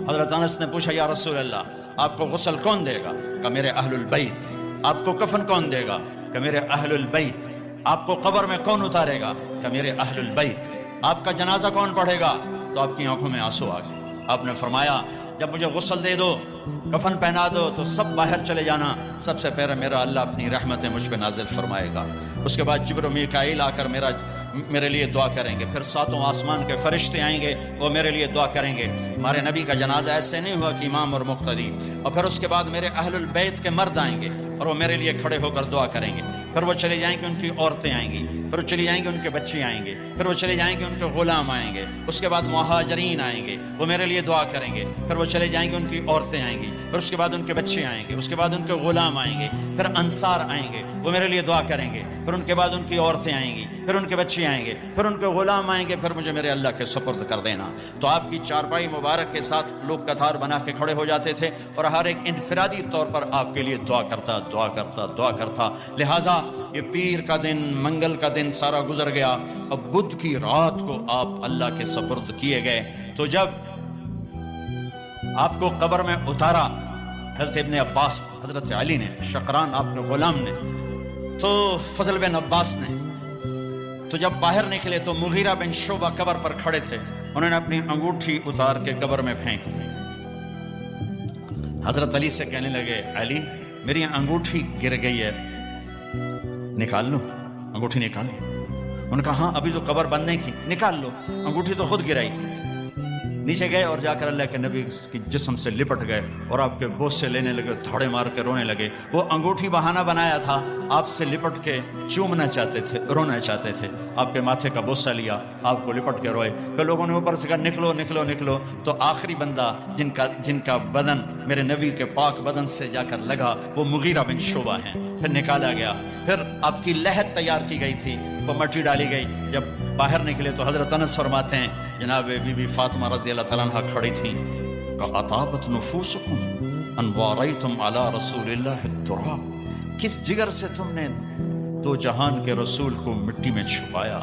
حضرت انس نے پوچھا یا رسول اللہ آپ کو غسل کون دے گا؟ کہ میرے اہل البیت۔ آپ کو کفن کون دے گا؟ کہ میرے اہل البیت۔ آپ کو قبر میں کون اتارے گا؟ کہ میرے اہل البیت۔ آپ کا جنازہ کون پڑھے گا؟ تو آپ کی آنکھوں میں آنسو آ گئے۔ آپ نے فرمایا جب مجھے غسل دے دو، کفن پہنا دو، تو سب باہر چلے جانا، سب سے پہلے میرا اللہ اپنی رحمتیں مجھ پہ نازل فرمائے گا، اس کے بعد جبر و میکائیل آ کر میرے لیے دعا کریں گے، پھر ساتوں آسمان کے فرشتے آئیں گے، وہ میرے لیے دعا کریں گے۔ ہمارے نبی کا جنازہ ایسے نہیں ہوا کہ امام اور مقتدی، اور پھر اس کے بعد میرے اہل البیت کے مرد آئیں گے اور وہ میرے لیے کھڑے ہو کر دعا کریں گے، پھر وہ چلے جائیں گے، ان کی عورتیں آئیں گی، پھر وہ چلی جائیں گے، ان کے بچے آئیں گے، پھر وہ چلے جائیں گے، ان کے غلام آئیں گے، اس کے بعد مہاجرین آئیں گے، وہ میرے لیے دعا کریں گے، پھر وہ چلے جائیں گے، ان کی عورتیں آئیں گی، پھر اس کے بعد ان کے بچے آئیں گے، اس کے بعد ان کے غلام آئیں گے، پھر انصار آئیں گے، وہ میرے لیے دعا کریں گے، پھر ان کے بعد ان کی عورتیں آئیں گی، پھر ان کے بچے آئیں گے، پھر ان کے غلام آئیں گے، پھر مجھے میرے اللہ کے سپرد کر دینا۔ تو آپ کی چارپائی مبارک کے ساتھ لوگ قطار بنا کے کھڑے ہو جاتے تھے اور ہر ایک انفرادی طور پر آپ کے لیے دعا کرتا دعا کرتا دعا کرتا۔ لہٰذا یہ پیر کا دن، منگل کا دن سارا گزر گیا، اب بدھ کی رات کو آپ اللہ کے سپرد کیے گئے۔ تو جب آپ کو قبر میں اتارا حضرت ابن عباس، حضرت علی نے، شقران آپ کے غلام نے، تو فضل بن عباس نے، تو جب باہر نکلے تو مغیرہ بن شعبہ قبر پر کھڑے تھے، انہوں نے اپنی انگوٹھی اتار کے قبر میں پھینک دی۔ حضرت علی سے کہنے لگے علی میری انگوٹھی گر گئی ہے، نکال لو انگوٹھی، نکال لو۔ انہوں نے کہا ہاں ابھی تو قبر بند نہیں کی، نکال لو، انگوٹھی تو خود گرائی تھی۔ نیچے گئے اور جا کر اللہ کے نبی کی جسم سے لپٹ گئے اور آپ کے بوسے لینے لگے، دھوڑے مار کے رونے لگے۔ وہ انگوٹھی بہانہ بنایا تھا، آپ سے لپٹ کے چومنا چاہتے تھے، رونا چاہتے تھے، آپ کے ماتھے کا بوسہ لیا، آپ کو لپٹ کے روئے۔ پھر لوگوں نے اوپر سے کہا نکلو نکلو نکلو، تو آخری بندہ جن کا بدن میرے نبی کے پاک بدن سے جا کر لگا وہ مغیرہ بن شعبہ ہیں۔ پھر نکالا گیا، پھر آپ کی لحد تیار کی گئی تھی، وہ مٹی ڈالی گئی۔ جب باہر نکلے تو حضرت انس فرماتے ہیں جناب بی بی فاطمہ رضی اللہ تعالیٰ عنہ کھڑی تھی، اطابت نفوسکم ان واریتم علی رسول اللہ التراب، کس جگر سے تم نے دو جہان کے رسول کو مٹی میں چھپایا۔